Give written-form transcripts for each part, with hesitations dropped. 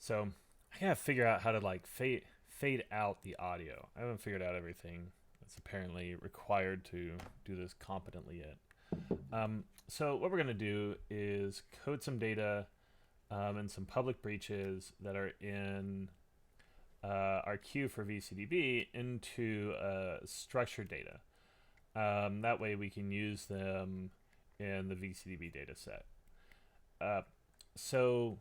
So I gotta figure out how to like fade out the audio. I haven't figured out everything that's apparently required to do this competently yet. So what we're gonna do is code some data and some public breaches that are in our queue for VCDB into structured data. That way we can use them in the VCDB data set. Uh, so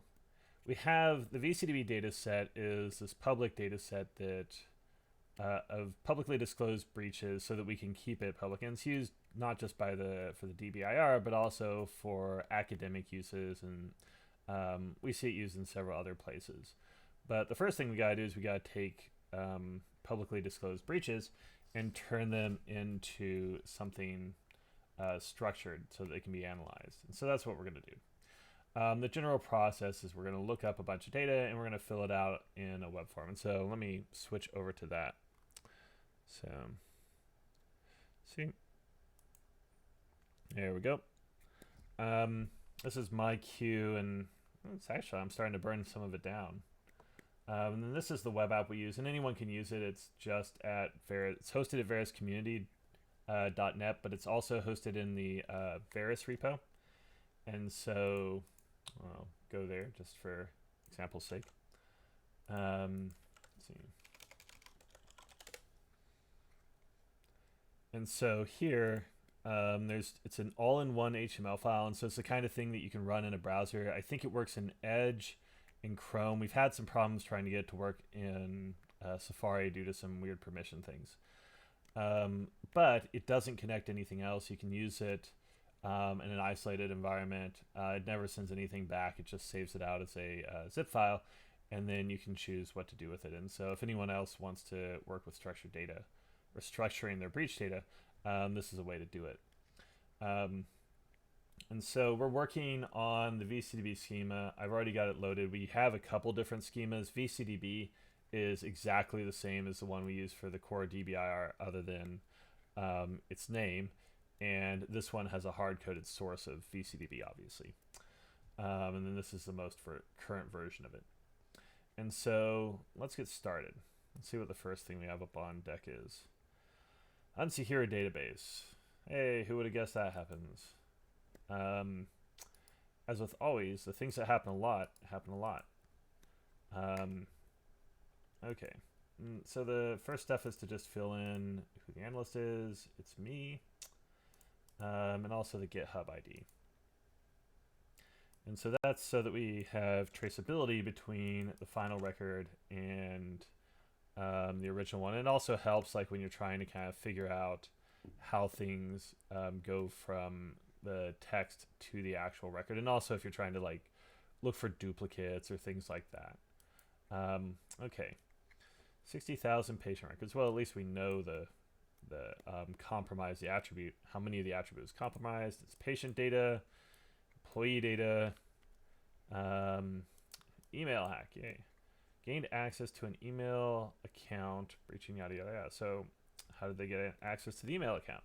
we have the VCDB data set is this public data set that of publicly disclosed breaches so that we can keep it public. And it's used not just by for the DBIR, but also for academic uses, and we see it used in several other places. But the first thing we gotta do is we gotta take publicly disclosed breaches and turn them into something structured so that they can be analyzed. And so that's what we're gonna do. The general process is we're going to look up a bunch of data and we're going to fill it out in a web form. And so let me switch over to that. So, see, there we go. This is my queue, and it's actually, I'm starting to burn some of it down. And then this is the web app we use, and anyone can use it. It's just at it's hosted at veriscommunity.net, but it's also hosted in the Veris repo. And so I'll go there just for example's sake. Let's see. And so here, it's an all-in-one HTML file, and so it's the kind of thing that you can run in a browser. I think it works in Edge, in Chrome. We've had some problems trying to get it to work in Safari due to some weird permission things. But it doesn't connect to anything else. You can use it in an isolated environment. It never sends anything back. It just saves it out as a zip file, and then you can choose what to do with it. And so if anyone else wants to work with structured data or structuring their breach data, this is a way to do it. And so we're working on the VCDB schema. I've already got it loaded. We have a couple different schemas. VCDB is exactly the same as the one we use for the core DBIR other than its name. And this one has a hard-coded source of VCDB, obviously. And then this is the most current version of it. And so let's get started. Let's see what the first thing we have up on deck is. Unsecure database. Hey, who would have guessed that happens? As with always, the things that happen a lot, happen a lot. Okay. So the first step is to just fill in who the analyst is. It's me. And also the GitHub ID. And so that's so that we have traceability between the final record and the original one. It also helps like when you're trying to kind of figure out how things go from the text to the actual record, and also if you're trying to like look for duplicates or things like that. Okay, 60,000 patient records. Well, at least we know the compromised, the attribute, how many of the attributes compromised. It's patient data, employee data, email hack. Yay. Gained access to an email account, breaching yada yada yada. So how did they get access to the email account?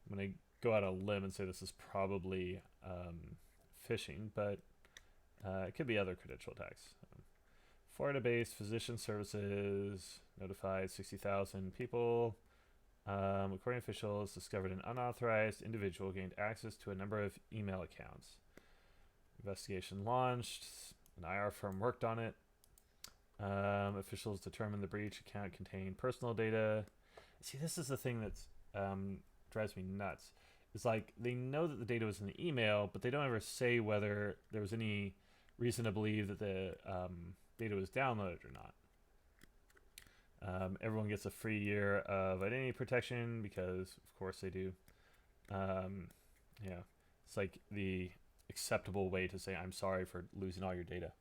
I'm going to go out on a limb and say this is probably phishing, but it could be other credential attacks. Florida based physician services notified 60,000 people. According to officials, discovered an unauthorized individual gained access to a number of email accounts. Investigation launched. An IR firm worked on it. Officials determined the breach account contained personal data. See, this is the thing that drives me nuts. It's like they know that the data was in the email, but they don't ever say whether there was any reason to believe that the data was downloaded or not. Everyone gets a free year of identity protection because, of course, they do. Yeah, it's like the acceptable way to say I'm sorry for losing all your data.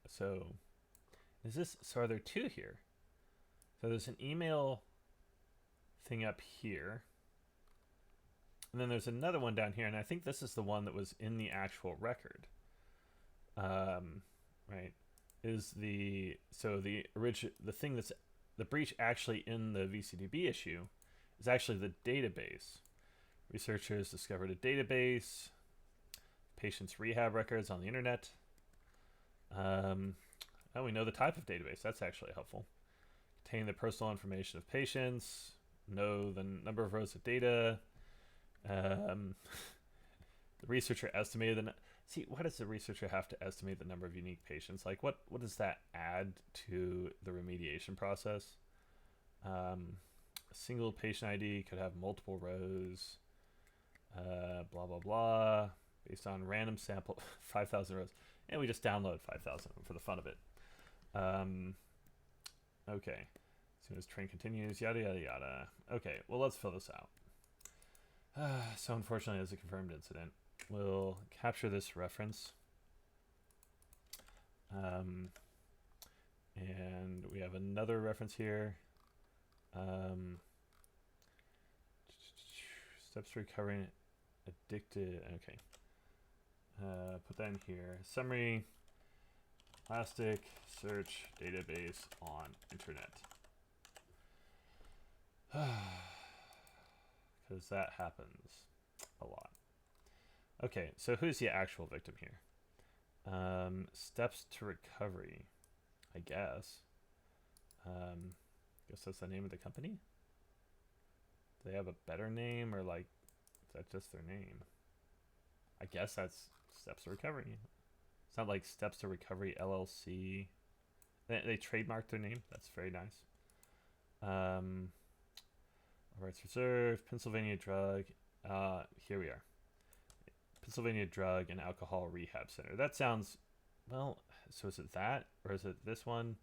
So is this? So are there two here? So there's an email thing up here, and then there's another one down here, and I think this is the one that was in the actual record. Right, is the thing that's the breach actually in the VCDB issue is actually the database. Researchers discovered a database patient's rehab records on the internet. Oh, we know the type of database. That's actually helpful. Contain the personal information of patients. Know the number of rows of data. The researcher estimated the. See, why does the researcher have to estimate the number of unique patients? Like, what does that add to the remediation process? A single patient ID could have multiple rows. Blah blah blah. Based on random sample, 5,000 rows, and we just download 5,000 for the fun of it. Okay. As soon as train continues, yada yada yada. Okay, well let's fill this out. So unfortunately, it's a confirmed incident. We'll capture this reference. And we have another reference here. Steps to recovering addicted. Okay. Put that in here. Summary. Elastic search database on internet. Because that happens a lot. Okay, so who's the actual victim here? Steps to recovery, I guess. Guess that's the name of the company? Do they have a better name, or like, is that just their name? I guess that's Steps to Recovery. It's not like Steps to Recovery LLC. They trademarked their name. That's very nice. All rights reserved. Pennsylvania Drug. Here we are. Pennsylvania Drug and Alcohol Rehab Center. That sounds, well, so is it that? Or is it this one?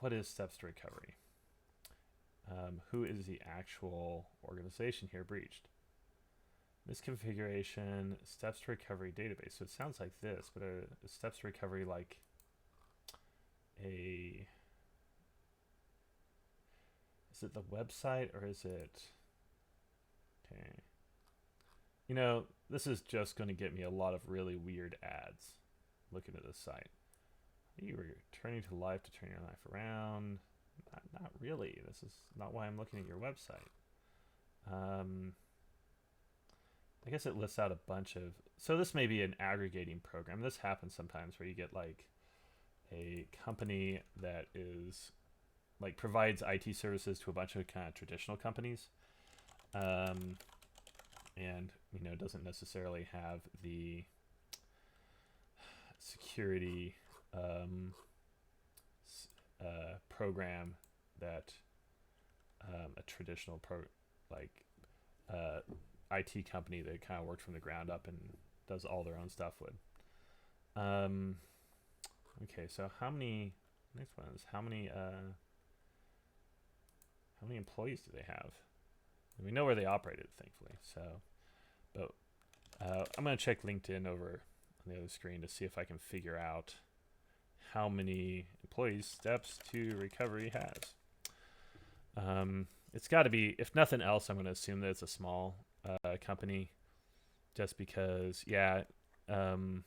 What is Steps to Recovery? Who is the actual organization here breached? Misconfiguration, Steps to Recovery database. So it sounds like this, but is Steps to Recovery like a... Is it the website, or is it... Okay. You know, this is just going to get me a lot of really weird ads looking at this site. You were returning to life to turn your life around. Not really. This is not why I'm looking at your website. I guess it lists out a bunch of... So this may be an aggregating program. This happens sometimes where you get like a company that is like provides IT services to a bunch of kind of traditional companies. And, you know, doesn't necessarily have the security program that a traditional IT company that kind of worked from the ground up and does all their own stuff would. Okay, so how many? Next one is how many employees do they have? And we know where they operated, thankfully. So, but I'm gonna check LinkedIn over on the other screen to see if I can figure out how many employees Steps to Recovery has. It's got to be, if nothing else, I'm going to assume that it's a small company, just because, yeah. Here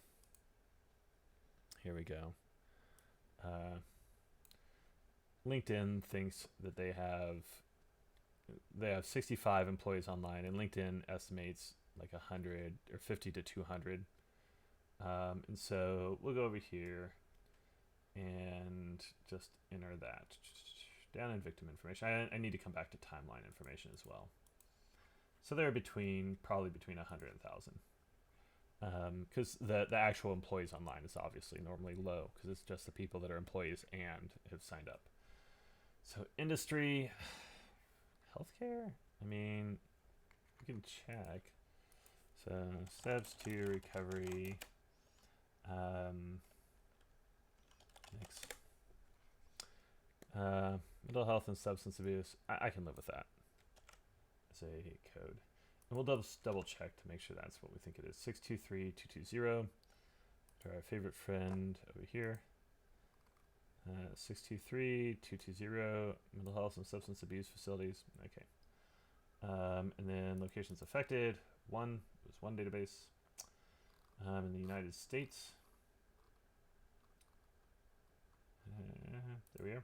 we go. LinkedIn thinks that they have 65 employees online, and LinkedIn estimates like 100 or 50 to 200. And so we'll go over here and just enter that down in victim information. I need to come back to timeline information as well. So they're probably between 100 and 1,000. Because the actual employees online is obviously normally low, because it's just the people that are employees and have signed up. So industry, healthcare. I mean, we can check. So Steps to Recovery. Next. Mental health and substance abuse. I can live with that as a code. And we'll double check to make sure that's what we think it is. 623220. Our favorite friend over here. 623220. Mental health and substance abuse facilities. Okay. And then locations affected. There's one database. In the United States. There we are.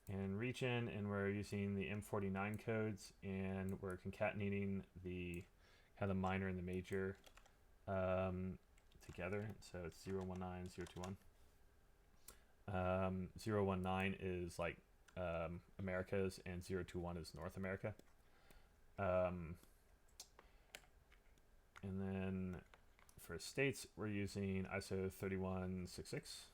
And region, and we're using the M49 codes, and we're concatenating the kind of minor and the major together. So it's 019, 021. 019 is like Americas, and 021 is North America. And then for states, we're using ISO 3166.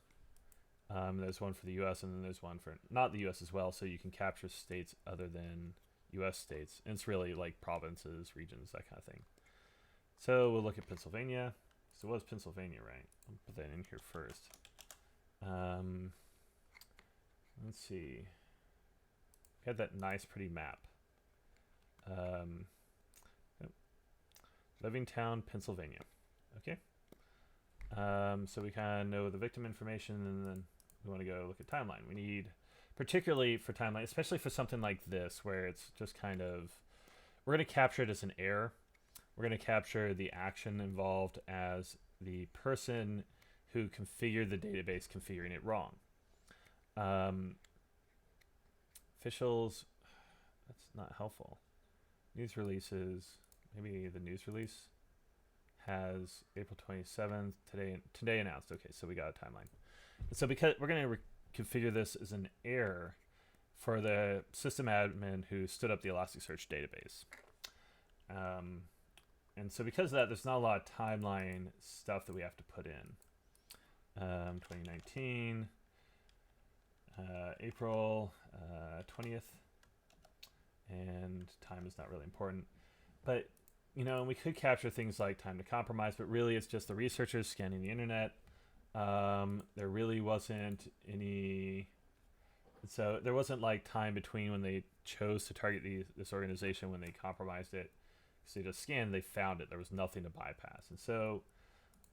There's one for the US, and then there's one for not the US as well, so you can capture states other than US states. And it's really like provinces, regions, that kind of thing. So we'll look at Pennsylvania. So what's Pennsylvania, right? I'll put that in here first. Let's see. We had that nice, pretty map. Levittown, Pennsylvania. Okay. So we kind of know the victim information, and then we want to go look at timeline. We need, particularly for timeline, especially for something like this, where it's just kind of, we're going to capture it as an error. We're going to capture the action involved as the person who configured the database configuring it wrong. Officials, that's not helpful. News releases, maybe the news release has April 27th, today announced. Okay, so we got a timeline. So because we're going to configure this as an error for the system admin who stood up the Elasticsearch database. And so because of that, there's not a lot of timeline stuff that we have to put in. 2019, April 20th, and time is not really important. But, you know, we could capture things like time to compromise, but really it's just the researchers scanning the internet. There really wasn't any, so there wasn't like time between when they chose to target this organization when they compromised it. So they just scanned, they found it, there was nothing to bypass. And so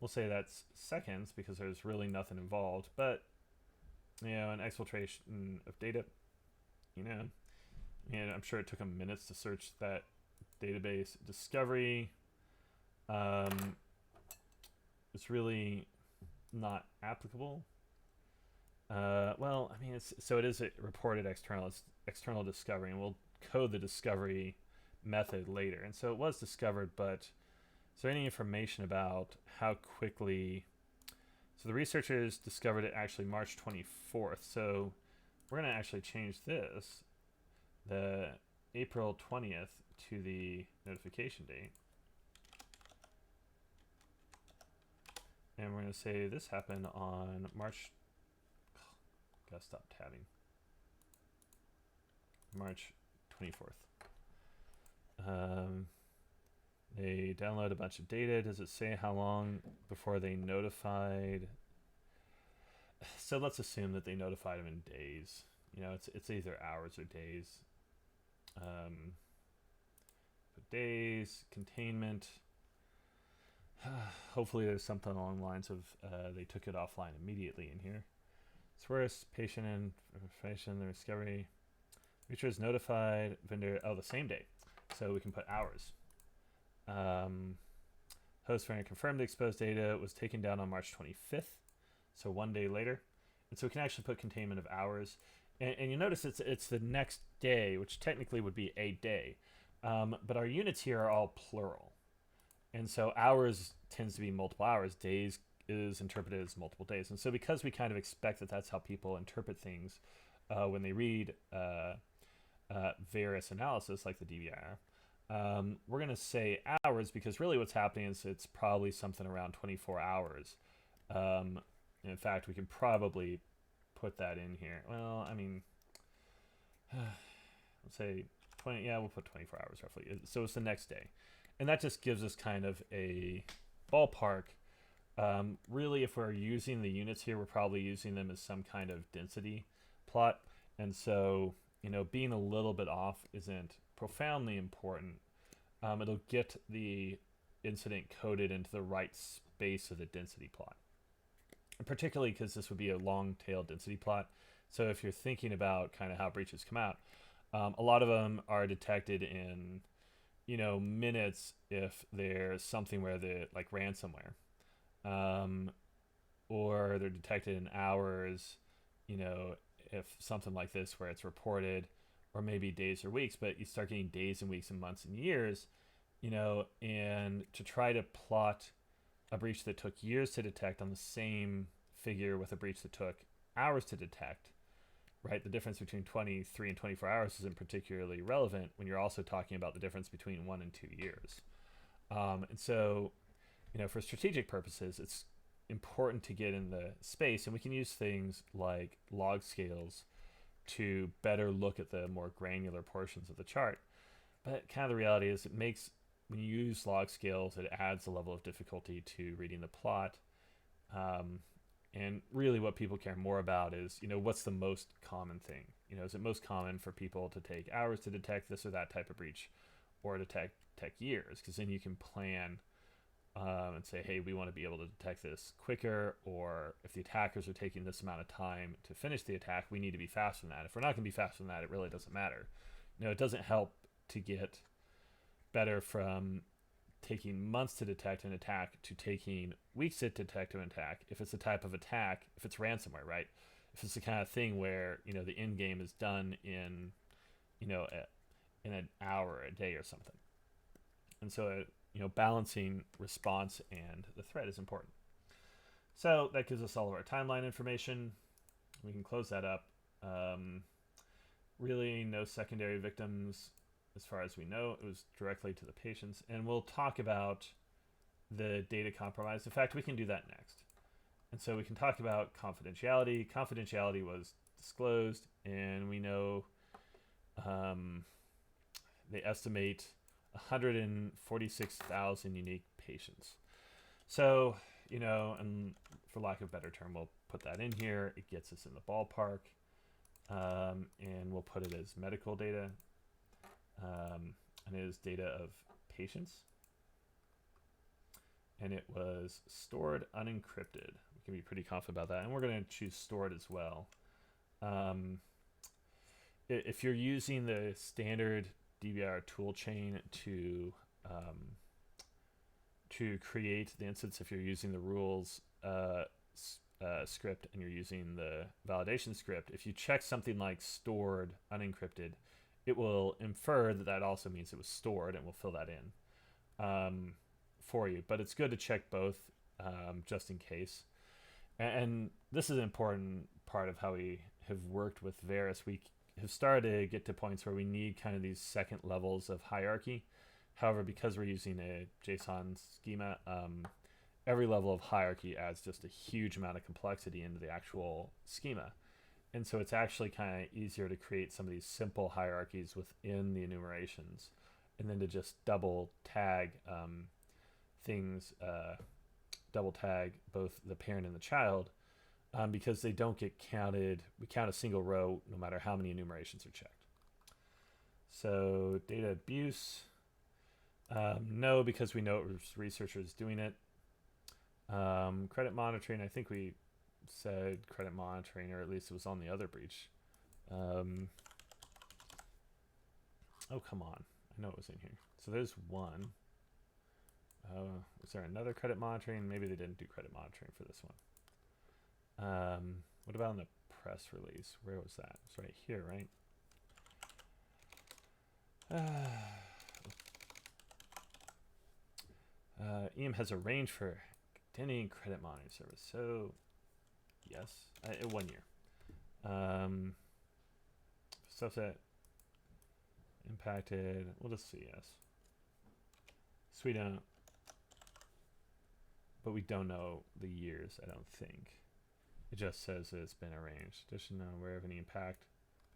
we'll say that's seconds because there's really nothing involved. But, you know, an exfiltration of data, you know, and I'm sure it took them minutes to search that database. Discovery, it's really not applicable. Well, I mean, so it is a reported external. It's external discovery, and we'll code the discovery method later. And so it was discovered, but is there any information about how quickly? So the researchers discovered it actually March 24th. So we're going to actually change this, the April 20th, to the notification date. And we're going to say this happened on March. Gotta stop tabbing. March 24th. They download a bunch of data. Does it say how long before they notified? So let's assume that they notified them in days. You know, it's either hours or days. But days, containment. Hopefully there's something along the lines of they took it offline immediately in here. Source, patient information, the discovery. Researcher is notified, vendor, the same day. So we can put hours. Host vendor confirmed the exposed data was taken down on March 25th. So 1 day later. And so we can actually put containment of hours. And you notice it's the next day, which technically would be a day. But our units here are all plural. And so hours tends to be multiple hours. Days is interpreted as multiple days. And so because we kind of expect that that's how people interpret things when they read VERIS analysis, like the DBIR, we're going to say hours because really what's happening is it's probably something around 24 hours. In fact, we could probably put that in here. Well, I mean, let's say 20. Yeah, we'll put 24 hours roughly. So it's the next day. And that just gives us kind of a ballpark. Really, if we're using the units here, we're probably using them as some kind of density plot. And so, you know, being a little bit off isn't profoundly important. It'll get the incident coded into the right space of the density plot. And particularly because this would be a long tail density plot. So if you're thinking about kind of how breaches come out, a lot of them are detected in, you know, minutes if there's something where they like ransomware. Or they're detected in hours, you know, if something like this where it's reported, or maybe days or weeks, but you start getting days and weeks and months and years, you know, and to try to plot a breach that took years to detect on the same figure with a breach that took hours to detect, right? The difference between 23 and 24 hours isn't particularly relevant when you're also talking about the difference between 1 and 2 years. And so, for strategic purposes, it's important to get in the space, and we can use things like log scales to better look at the more granular portions of the chart. But kind of the reality is when you use log scales, it adds a level of difficulty to reading the plot. And really what people care more about is, what's the most common thing? Is it most common for people to take hours to detect this or that type of breach, or to detect years? Because then you can plan and say, hey, we want to be able to detect this quicker, or if the attackers are taking this amount of time to finish the attack, we need to be faster than that. If we're not going to be faster than that, it really doesn't matter. It doesn't help to get better from taking months to detect an attack to taking weeks to detect an attack if it's the type of attack, if it's ransomware, right? If it's the kind of thing where, the end game is done in, in an hour, a day or something. And so, balancing response and the threat is important. So that gives us all of our timeline information. We can close that up. Really no secondary victims as far as we know. It was directly to the patients. And we'll talk about the data compromise. In fact, we can do that next. And so we can talk about confidentiality. Confidentiality was disclosed, and we know they estimate 146,000 unique patients. So, and for lack of a better term, we'll put that in here. It gets us in the ballpark, and we'll put it as medical data, and it is data of patients. And it was stored unencrypted. We can be pretty confident about that. And we're going to choose stored as well. If you're using the standard DBR toolchain to create the instance, if you're using the rules script and you're using the validation script, if you check something like stored unencrypted, it will infer that also means it was stored, and will fill that in for you. But it's good to check both just in case. And this is an important part of how we have worked with Veris. We have started to get to points where we need kind of these second levels of hierarchy. However, because we're using a JSON schema, every level of hierarchy adds just a huge amount of complexity into the actual schema. And so it's actually kind of easier to create some of these simple hierarchies within the enumerations, and then to just double tag things, double tag both the parent and the child, because they don't get counted. We count a single row no matter how many enumerations are checked. So data abuse, no, because we know it was researchers doing it. Credit monitoring, I think we said credit monitoring, or at least it was on the other breach. Oh, come on. I know it was in here. So there's one. Was there another credit monitoring? Maybe they didn't do credit monitoring for this one. What about in the press release? Where was that? It's right here, right? EM has a range for continuing credit monitoring service. So, yes, 1 year. Stuff that impacted, we'll just see yes. So we don't, but we don't know the years, I don't think. It just says that it's been arranged. Just not aware of any impact.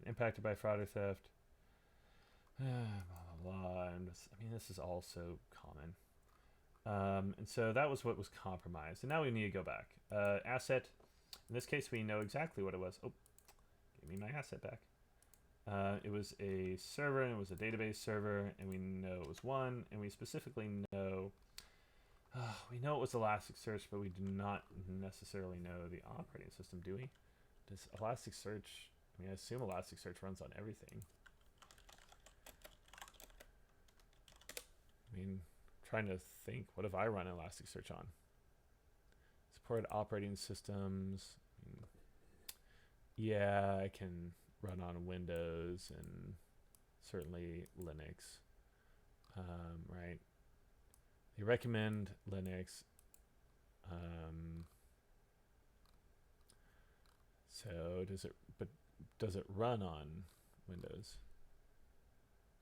Impacted by fraud or theft. Blah, blah, blah. This is all so common. And so that was what was compromised. And now we need to go back. Asset. In this case, we know exactly what it was. Oh, give me my asset back. It was a server, and it was a database server, and we know it was one, and we specifically know, we know it was Elasticsearch, but we do not necessarily know the operating system, do we? Does Elasticsearch, I assume Elasticsearch runs on everything. Trying to think, what have I run Elasticsearch on? Support operating systems. Yeah, I can run on Windows and certainly Linux, right? They recommend Linux. So does it run on Windows?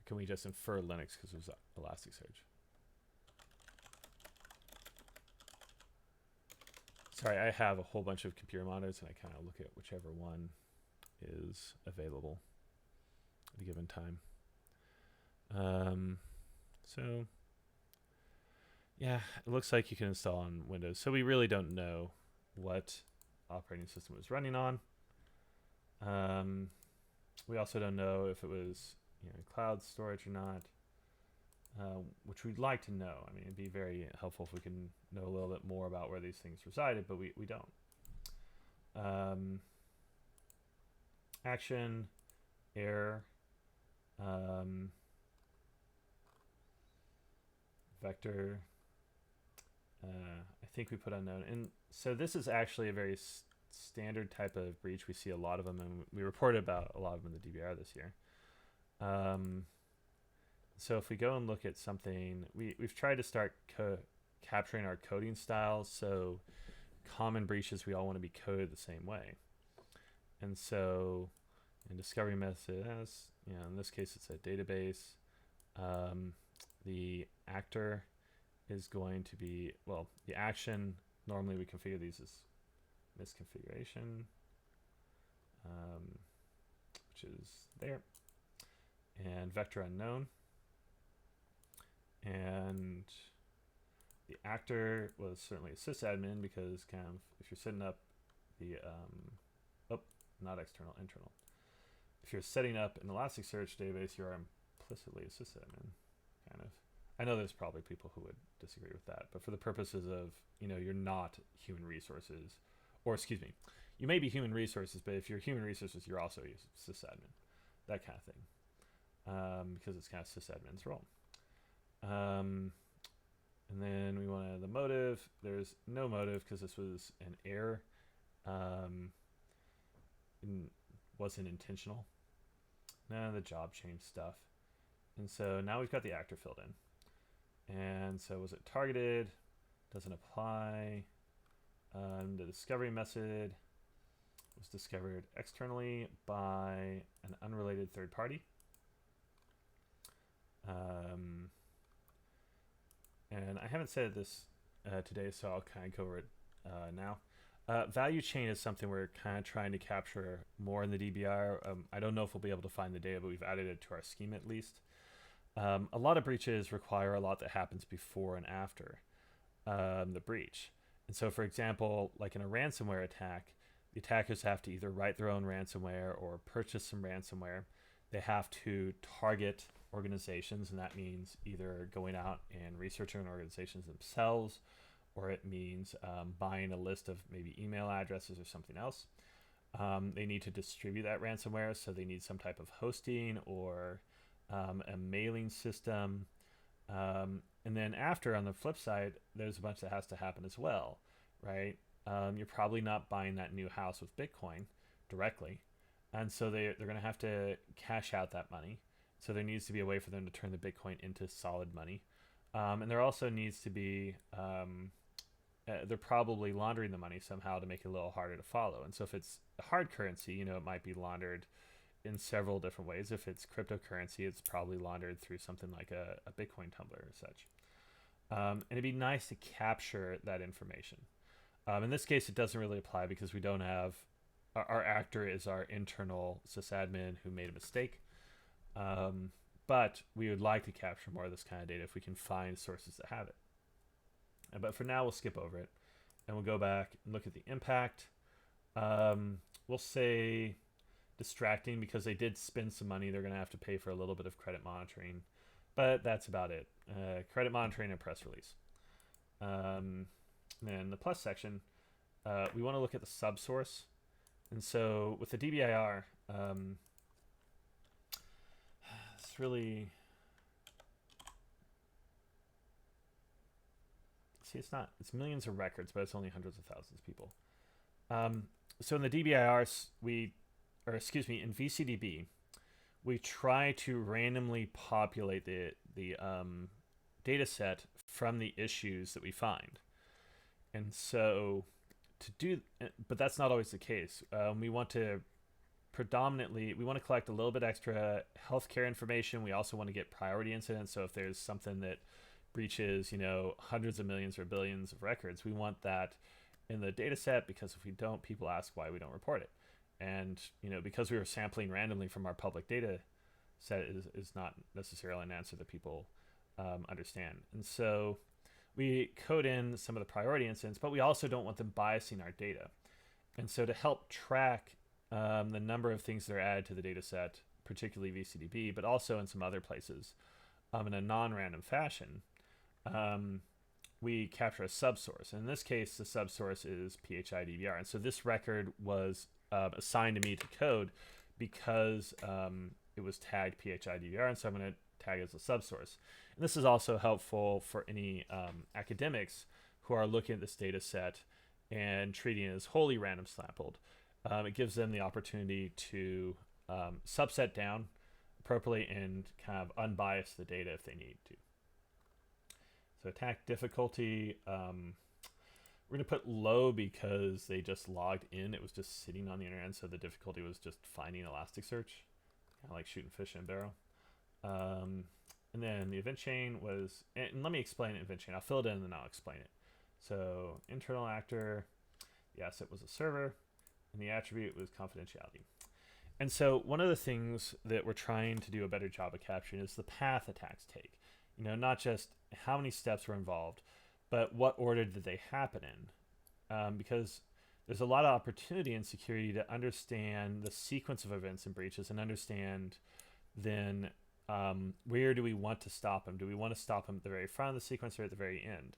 Can we just infer Linux because it was Elasticsearch? Sorry, I have a whole bunch of computer monitors and I kind of look at whichever one is available at a given time. So yeah, it looks like you can install on Windows. So we really don't know what operating system it was running on. We also don't know if it was cloud storage or not, which we'd like to know. I mean, it'd be very helpful if we can know a little bit more about where these things resided, but we don't. Action, error, vector. I think we put unknown. And so this is actually a very standard type of breach. We see a lot of them, and we reported about a lot of them in the DBR this year. So if we go and look at something, we've tried to start capturing our coding styles. So common breaches, we all want to be coded the same way. And so in discovery method, in this case, it's a database. The actor is going to be, the action, normally we configure these as misconfiguration, which is there, and vector unknown. And the actor was certainly a sysadmin because kind of if you're setting up the, not external, internal. If you're setting up an Elasticsearch database, you're implicitly a sysadmin, kind of. I know there's probably people who would disagree with that, but for the purposes of, you're not human resources, or excuse me, you may be human resources, but if you're human resources, you're also a sysadmin, that kind of thing, because it's kind of sysadmin's role. And then we wanted the motive. There's no motive because this was an error. Wasn't intentional. None of the job change stuff. And so now we've got the actor filled in. And so was it targeted? Doesn't apply. The discovery method was discovered externally by an unrelated third party. And I haven't said this today, so I'll kind of go over it now. Value chain is something we're kind of trying to capture more in the DBR. I don't know if we'll be able to find the data, but we've added it to our schema at least. A lot of breaches require a lot that happens before and after the breach. And so, for example, like in a ransomware attack, the attackers have to either write their own ransomware or purchase some ransomware. They have to target organizations, and that means either going out and researching organizations themselves, or it means buying a list of maybe email addresses or something else. They need to distribute that ransomware, so they need some type of hosting or a mailing system. And then after, on the flip side, there's a bunch that has to happen as well, right? You're probably not buying that new house with Bitcoin directly. And so they're going to have to cash out that money. So there needs to be a way for them to turn the Bitcoin into solid money. And there also needs to be, they're probably laundering the money somehow to make it a little harder to follow. And so if it's a hard currency, it might be laundered in several different ways. If it's cryptocurrency, it's probably laundered through something like a Bitcoin tumbler or such. And it'd be nice to capture that information. In this case, it doesn't really apply because we don't have, our actor is our internal sysadmin who made a mistake. But we would like to capture more of this kind of data if we can find sources that have it. But for now, we'll skip over it and we'll go back and look at the impact. We'll say distracting because they did spend some money. They're going to have to pay for a little bit of credit monitoring, but that's about it. Credit monitoring and press release. Then the plus section, we want to look at the subsource. And so with the DBIR, it's really, see, it's millions of records, but it's only hundreds of thousands of people. So in the DBIR, in VCDB, we try to randomly populate the data set from the issues that we find. And so but that's not always the case. We want to collect a little bit extra healthcare information. We also want to get priority incidents. So if there's something that breaches, hundreds of millions or billions of records, we want that in the data set, because if we don't, people ask why we don't report it. And, because we were sampling randomly from our public data set is not necessarily an answer that people understand. And so we code in some of the priority incidents, but we also don't want them biasing our data. And so to help track the number of things that are added to the data set, particularly VCDB, but also in some other places, in a non-random fashion, we capture a subsource. And in this case, the subsource is PHIDBR. And so this record was assigned to me to code because it was tagged PHIDBR, and so I'm going to tag it as a subsource. And this is also helpful for any academics who are looking at this data set and treating it as wholly random sampled. It gives them the opportunity to subset down appropriately and kind of unbias the data if they need to. So attack difficulty, we're going to put low because they just logged in. It was just sitting on the internet, so the difficulty was just finding Elasticsearch, kind of like shooting fish in a barrel. And then the event chain was, and let me explain the event chain. I'll fill it in and then I'll explain it. So internal actor, the asset was a server, and the attribute was confidentiality. And so one of the things that we're trying to do a better job of capturing is the path attacks take. Not just how many steps were involved, but what order did they happen in? Because there's a lot of opportunity in security to understand the sequence of events and breaches and understand then where do we want to stop them? Do we want to stop them at the very front of the sequence or at the very end?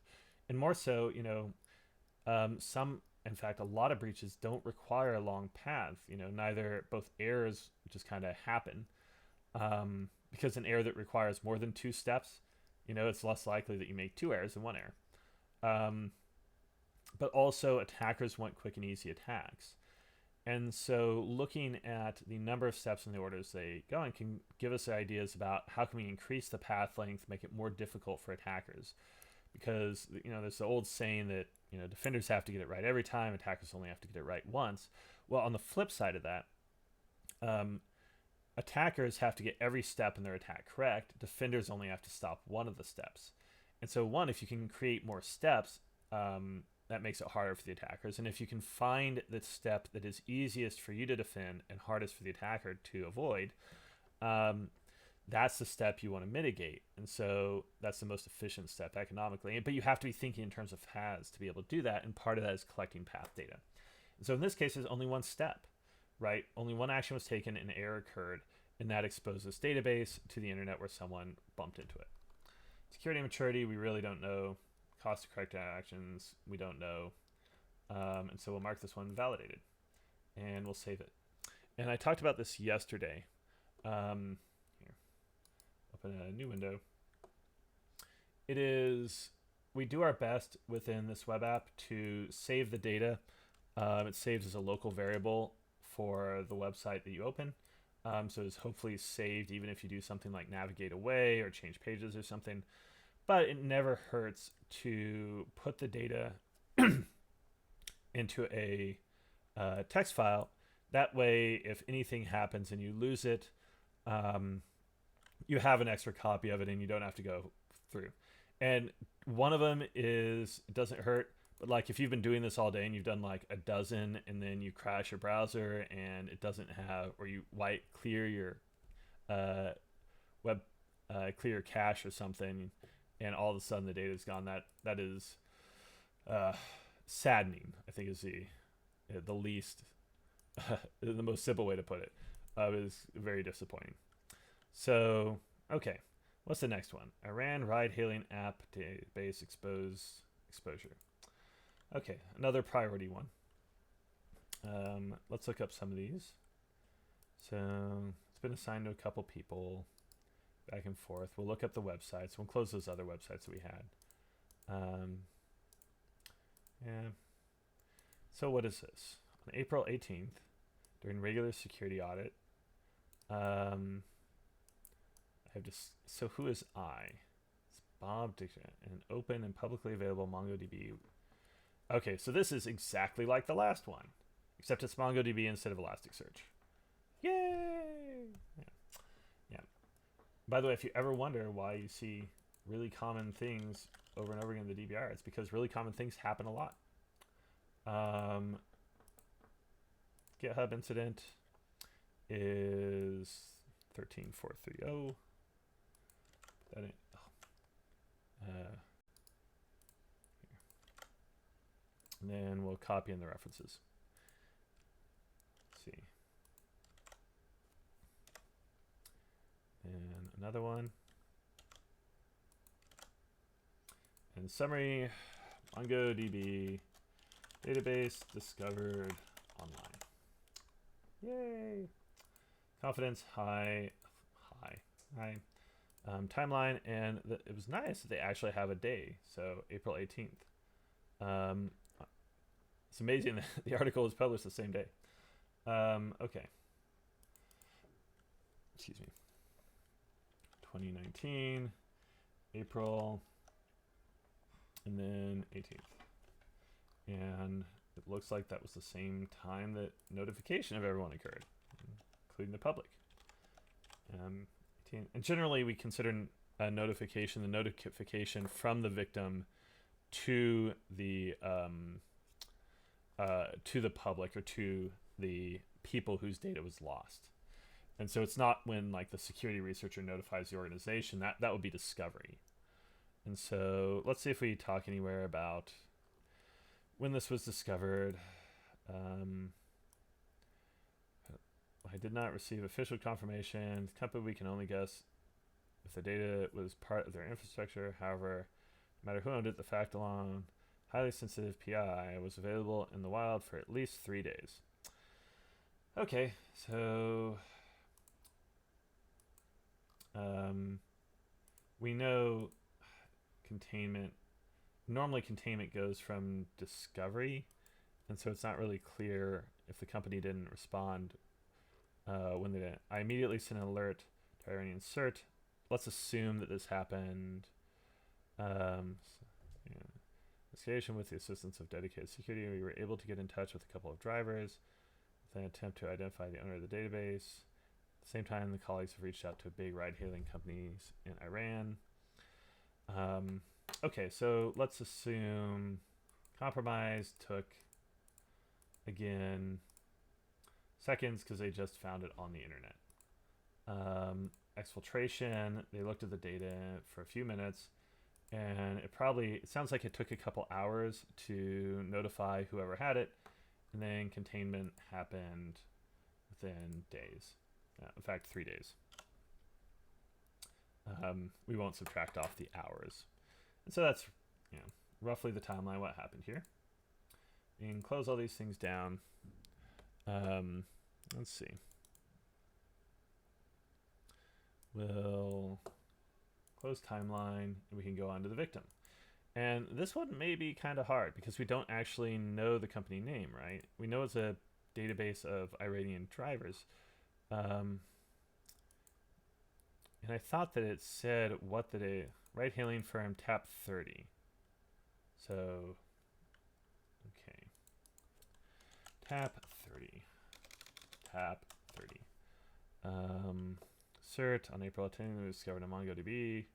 And more so, in fact, a lot of breaches don't require a long path. Both errors just kind of happen because an error that requires more than 2 steps, it's less likely that you make 2 errors than 1 error. But also attackers want quick and easy attacks. And so looking at the number of steps in the orders they go in can give us ideas about how can we increase the path length, make it more difficult for attackers. Because, there's the old saying that, defenders have to get it right every time, attackers only have to get it right once. Well, on the flip side of that, attackers have to get every step in their attack correct. Defenders only have to stop one of the steps. And so if you can create more steps, that makes it harder for the attackers. And if you can find the step that is easiest for you to defend and hardest for the attacker to avoid, that's the step you want to mitigate. And so that's the most efficient step economically. But you have to be thinking in terms of paths to be able to do that. And part of that is collecting path data. And so in this case, there's only one step, right? Only one action was taken, an error occurred, and that exposes database to the internet where someone bumped into it. Security maturity, we really don't know. Cost to correct actions, we don't know. And so we'll mark this one validated. And we'll save it. And I talked about this yesterday. Here, open a new window. We do our best within this web app to save the data. It saves as a local variable for the website that you open. So it's hopefully saved even if you do something like navigate away or change pages or something. But it never hurts to put the data into a text file. That way, if anything happens and you lose it, you have an extra copy of it and you don't have to go through. And one of them is, it doesn't hurt, but like if you've been doing this all day and you've done like a dozen and then you crash your browser and it doesn't have, or you clear your clear your cache or something, and all of a sudden the data is gone, that is saddening, I think is the least, the most simple way to put it. It is very disappointing. So, okay, what's the next one? I ran Ridehailing App database exposure. Okay, another priority one. Let's look up some of these. So it's been assigned to a couple people. Back and forth. We'll look up the websites. We'll close those other websites that we had. Yeah. So what is this? On April 18th, during regular security audit, I have just, so who is I? It's Bob Dixon, an open and publicly available MongoDB Okay, so this is exactly like the last one, except it's MongoDB instead of Elasticsearch. Yay! Yeah. Yeah. By the way, if you ever wonder why you see really common things over and over again in the DBR, it's because really common things happen a lot. GitHub incident is 13430. That ain't, and then we'll copy in the references. Let's see. And another one. And summary, MongoDB database discovered online. Yay! Confidence high. Timeline, and it was nice that they actually have a day, so April 18th. It's amazing that the article was published the same day. Okay. Excuse me. 2019, April, and then 18th. And it looks like that was the same time that notification of everyone occurred, including the public. And generally, we consider a notification the notification from the victim to the public or to the people whose data was lost. And so it's not when like the security researcher notifies the organization. That would be discovery. And so let's see if we talk anywhere about when this was discovered. I did not receive official confirmation. The company, we can only guess if the data was part of their infrastructure. However, no matter who owned it, the fact alone, highly sensitive PI was available in the wild for at least 3 days. Okay, so we know containment. Normally containment goes from discovery, and so it's not really clear if the company didn't respond when they didn't. I immediately sent an alert to Iranian CERT. Let's assume that this happened. Investigation with the assistance of dedicated security. We were able to get in touch with a couple of drivers with an attempt to identify the owner of the database. At the same time, the colleagues have reached out to big ride-hailing companies in Iran. Okay, so let's assume compromise took, again, seconds because they just found it on the internet. Exfiltration, they looked at the data for a few minutes, and it sounds like it took a couple hours to notify whoever had it, and then containment happened within days. In fact, 3 days. We won't subtract off the hours. And so that's roughly the timeline, what happened here. We can close all these things down. Let's see. We'll close timeline, and we can go on to the victim. And this one may be kind of hard because we don't actually know the company name, right? We know it's a database of Iranian drivers. And I thought that it said what the ride-hailing firm Tap 30. So, okay. Tap 30. CERT on April 10th was discovered on MongoDB.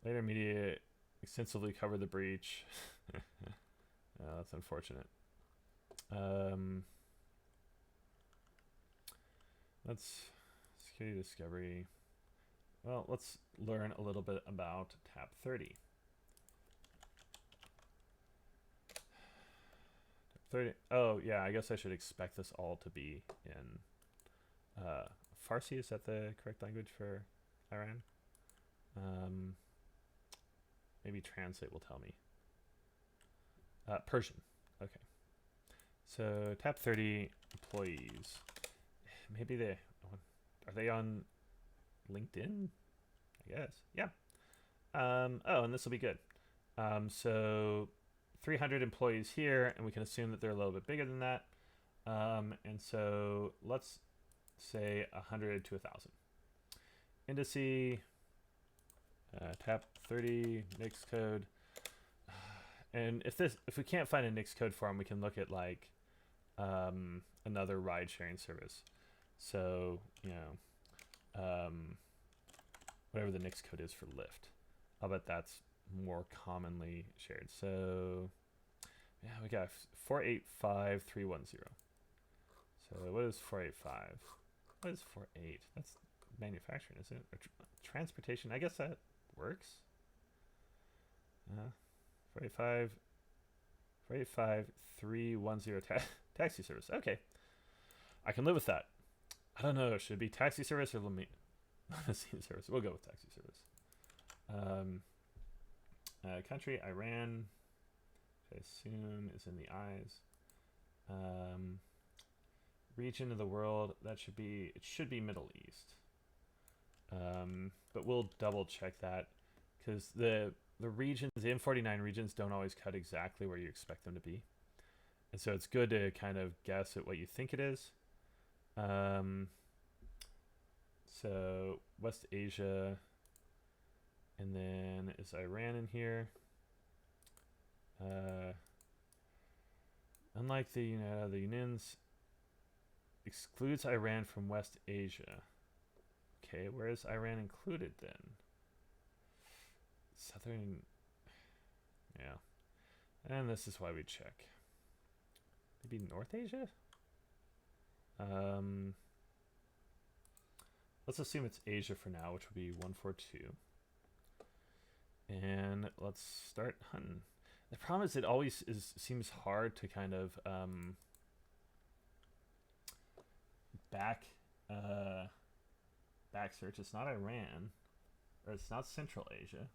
Later media extensively covered the breach. That's unfortunate. Let's security discovery. Well, let's learn a little bit about Tap 30. Oh, yeah, I guess I should expect this all to be in Farsi. Is that the correct language for Iran? Maybe Translate will tell me. Persian. Okay. So Tap 30 employees. Maybe are they on LinkedIn? I guess. Yeah. Oh, and this will be good. So 300 employees here, and we can assume that they're a little bit bigger than that. And so let's say 100 to 1,000. Indice, Tap 30, mix code. and if we can't find a Nix code for them, we can look at like another ride sharing service. So whatever the Nix code is for Lyft, I'll bet that's more commonly shared. So yeah, we got 485310. So what is 485? What is 48? That's manufacturing, isn't it? Or transportation? I guess that works. 485310 taxi service. Okay, I can live with that. I don't know. Should it be taxi service or limousine service? We'll go with taxi service. Country Iran, which I assume is in the eyes. Region of the world, it should be Middle East. But we'll double check that because the regions, the M49 regions, don't always cut exactly where you expect them to be, and so it's good to kind of guess at what you think it is. So West Asia, and then is Iran in here? Unlike the Unions excludes Iran from West Asia. Okay, where is Iran included then? Southern, yeah. And this is why we check. Maybe North Asia? Let's assume it's Asia for now, which would be 142. And let's start hunting. The problem is it always seems hard to kind of back search. It's not Iran, or it's not Central Asia.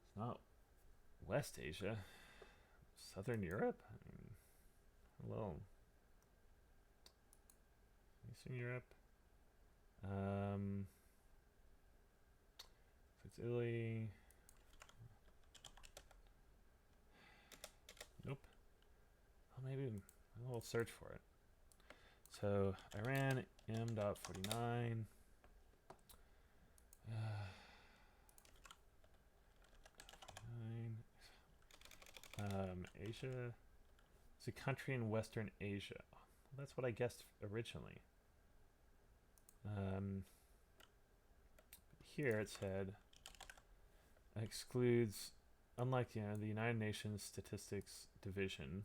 It's not West Asia. Southern Europe? I mean, a little. Eastern Europe. If it's Italy. Nope. Well, maybe we'll search for it. So Iran M.49. Asia. It's a country in Western Asia. Well, that's what I guessed originally. Here it said excludes, unlike the United Nations Statistics Division,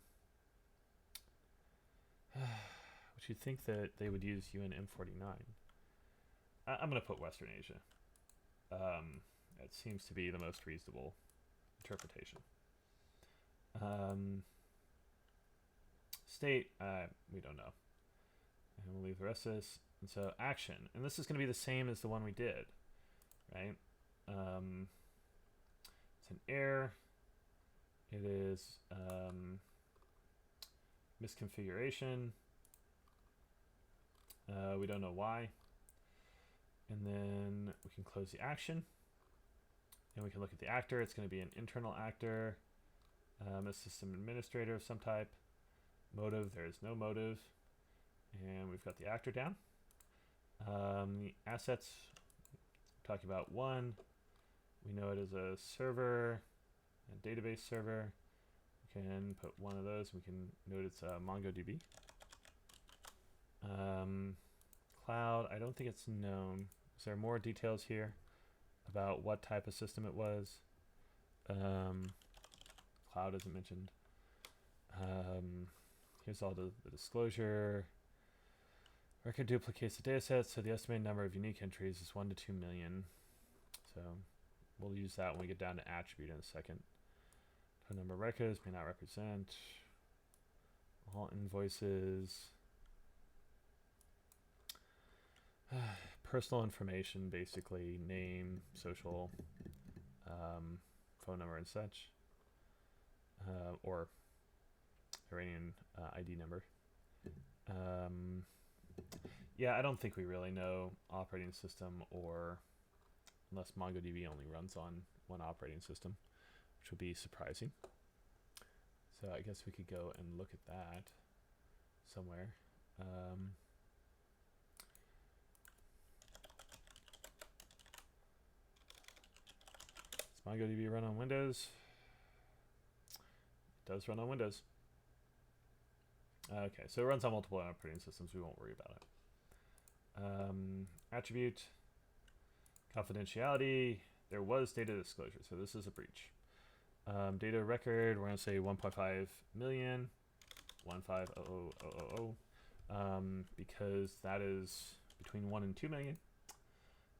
which you'd think that they would use UN M49. I'm going to put Western Asia. It seems to be the most reasonable interpretation. State, we don't know. And we'll leave the rest of this. And so action, and this is going to be the same as the one we did, right? It's an error. It is misconfiguration. We don't know why. And then we can close the action. And we can look at the actor. It's going to be an internal actor, a system administrator of some type. Motive, there is no motive. And we've got the actor down. The assets, we're talking about one. We know it is a server, a database server. We can put one of those. We can note it's MongoDB. Cloud, I don't think it's known. Is there more details here about what type of system it was? Cloud isn't mentioned. Here's all the disclosure. Record duplicates the dataset, so the estimated number of unique entries is 1 to 2 million. So we'll use that when we get down to attribute in a second. Total number of records may not represent all invoices. Personal information, basically name, social, phone number and such, or Iranian ID number. Yeah, I don't think we really know operating system, or unless MongoDB only runs on one operating system, which would be surprising. So I guess we could go and look at that somewhere. Does MongoDB run on Windows? does run on Windows. Okay, so it runs on multiple operating systems. We won't worry about it. Attribute, confidentiality. There was data disclosure, so this is a breach. Data record, we're going to say 1.5 million, 1500000, because that is between 1 and 2 million.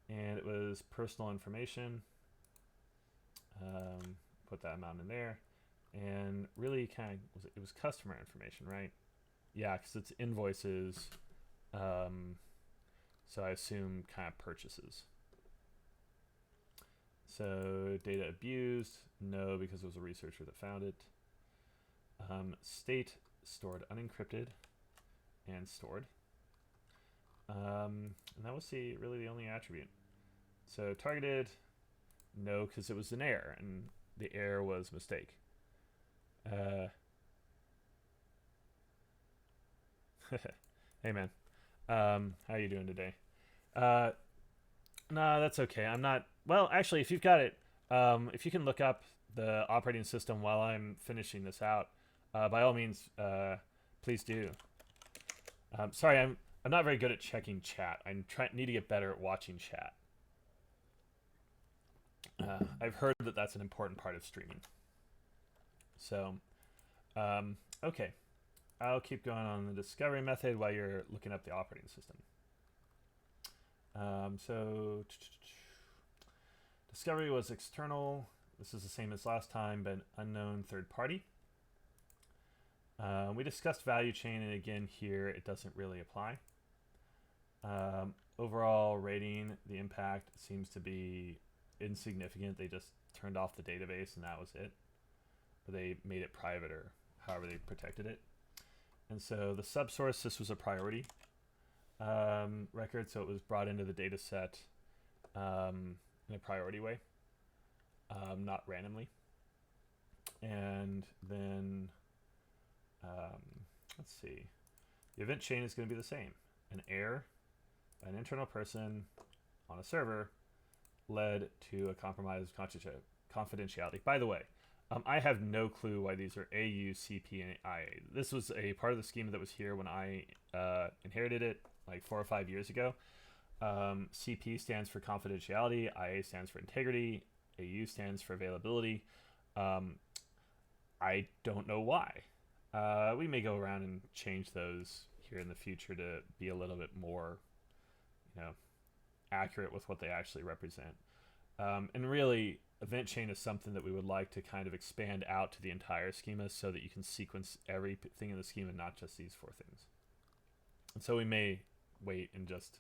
And it was personal information. Put that amount in there. And really kind of, it was customer information, right? Yeah, because it's invoices. So I assume kind of purchases. So data abused, no, because it was a researcher that found it. State stored unencrypted and stored. And that was really the only attribute. So targeted, no, because it was an error, and the error was mistake. Hey man, how are you doing today? No, that's okay. I'm not. Well, actually, if you've got it, if you can look up the operating system while I'm finishing this out, by all means, please do. Sorry, I'm not very good at checking chat. Need to get better at watching chat. I've heard that that's an important part of streaming. So, okay. I'll keep going on the discovery method while you're looking up the operating system. So, discovery was external. This is the same as last time, but unknown third party. We discussed value chain, and again here it doesn't really apply. Overall rating, the impact seems to be insignificant. They just turned off the database and that was it. But they made it private, or however they protected it. And so the subsource, this was a priority record, so it was brought into the data set in a priority way, not randomly. And then let's see, the event chain is going to be the same. An error by an internal person on a server led to a compromised confidentiality. By the way, I have no clue why these are AU, CP, and IA. This was a part of the schema that was here when I inherited it like 4 or 5 years ago. CP stands for confidentiality, IA stands for integrity, AU stands for availability. I don't know why. We may go around and change those here in the future to be a little bit more, accurate with what they actually represent. And really, event chain is something that we would like to kind of expand out to the entire schema so that you can sequence everything in the schema, not just these 4 things. And so we may wait and just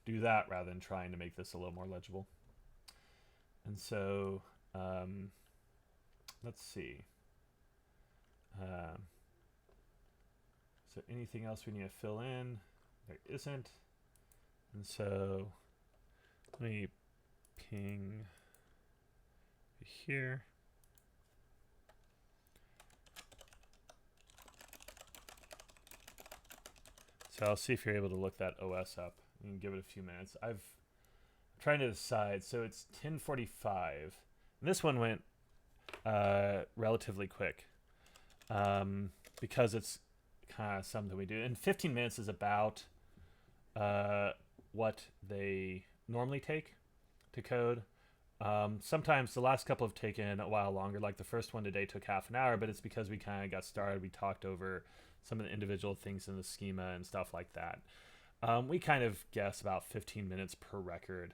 do that rather than trying to make this a little more legible. And so let's see. So anything else we need to fill in? There isn't. And so let me ping here. So I'll see if you're able to look that OS up. You can give it a few minutes. I'm trying to decide. So it's 10:45. And this one went relatively quick because it's kind of something we do. And 15 minutes is about what they normally take to code. Sometimes the last couple have taken a while longer, like the first one today took half an hour, but it's because we kind of got started. We talked over some of the individual things in the schema and stuff like that. We kind of guess about 15 minutes per record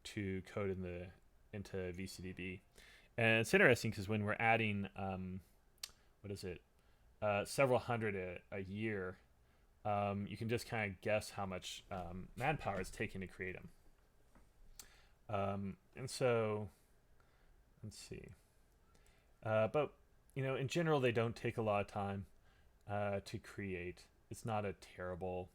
to code into VCDB. And it's interesting because when we're adding, several hundred a year, you can just kind of guess how much manpower it's taking to create them. And so, let's see. But, in general, they don't take a lot of time to create. It's not a terrible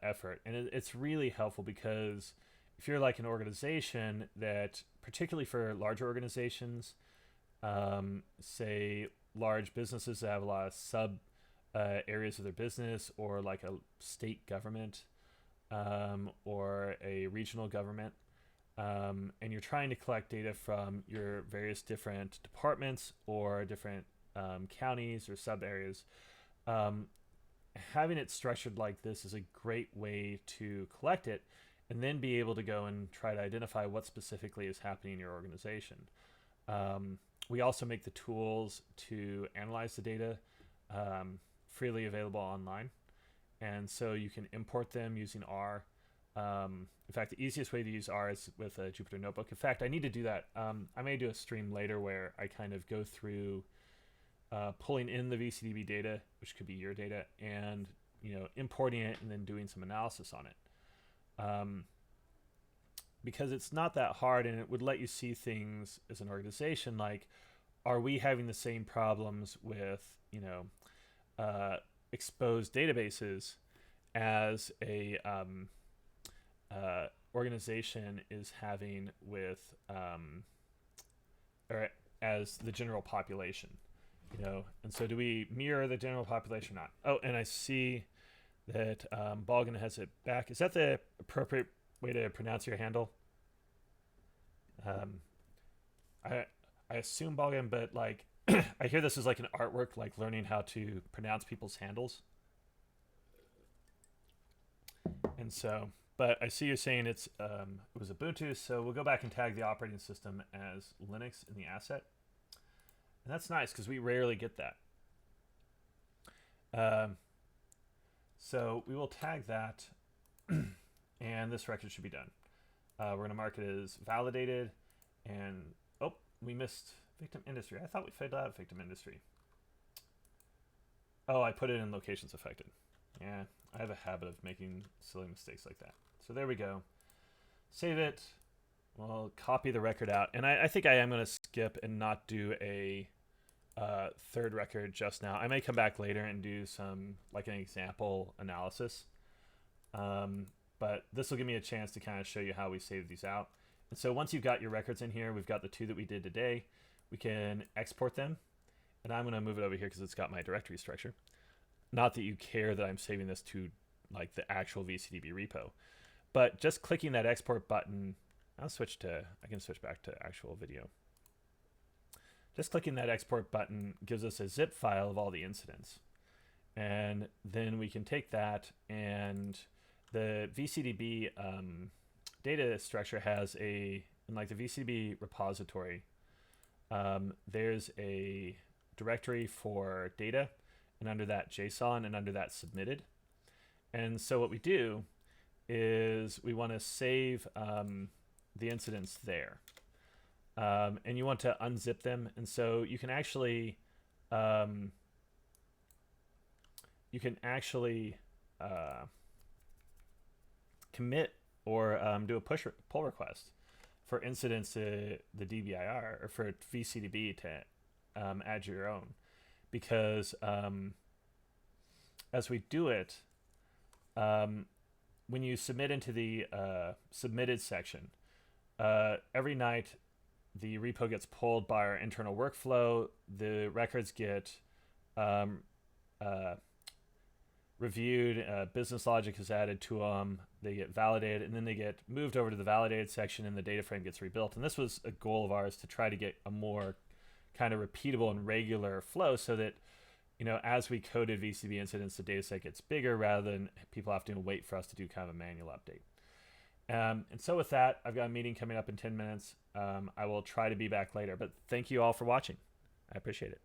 effort. And it's really helpful because if you're like an organization that, particularly for larger organizations, say large businesses that have a lot of sub areas of their business, or like a state government or a regional government, and you're trying to collect data from your various different departments or different counties or sub areas. Um, Having it structured like this is a great way to collect it and then be able to go and try to identify what specifically is happening in your organization. We also make the tools to analyze the data freely available online. And so you can import them using R. In fact, the easiest way to use R is with a Jupyter Notebook. In fact, I need to do that. I may do a stream later where I kind of go through pulling in the VCDB data, which could be your data, and importing it and then doing some analysis on it. Because it's not that hard, and it would let you see things as an organization like, are we having the same problems with exposed databases as a organization is having with or as the general population, and so do we mirror the general population or not? Oh, and I see that Balgan has it back. Is that the appropriate way to pronounce your handle? I assume Balgan, but like I hear this is like an artwork, like learning how to pronounce people's handles. And so, but I see you're saying it was Ubuntu, so we'll go back and tag the operating system as Linux in the asset. And that's nice because we rarely get that. So we will tag that, and this record should be done. We're going to mark it as validated, and oh, we missed victim industry. I thought we filled out victim industry. Oh, I put it in locations affected. Yeah, I have a habit of making silly mistakes like that. So there we go. Save it. We'll copy the record out, and I think I am going to skip and not do a third record just now. I may come back later and do some like an example analysis. But this will give me a chance to kind of show you how we save these out. And so once you've got your records in here, we've got the two that we did today, we can export them. And I'm going to move it over here because it's got my directory structure. Not that you care that I'm saving this to like the actual VCDB repo, but just clicking that export button, I can switch back to actual video. Just clicking that export button gives us a zip file of all the incidents. And then we can take that, and the VCDB data structure has in like the VCDB repository, there's a directory for data, and under that JSON, and under that submitted. And so what we do is we want to save the incidents there. And you want to unzip them. And so you can actually commit or do a pull request for incidents to the DBIR or for VCDB to add your own, because as we do it, when you submit into the submitted section, every night the repo gets pulled by our internal workflow. The records get reviewed, business logic is added to them, they get validated, and then they get moved over to the validated section, and the data frame gets rebuilt. And this was a goal of ours, to try to get a more kind of repeatable and regular flow, so that as we coded VCDB incidents, the data set gets bigger rather than people have to wait for us to do kind of a manual update. And so with that, I've got a meeting coming up in 10 minutes. I will try to be back later, but thank you all for watching. I appreciate it.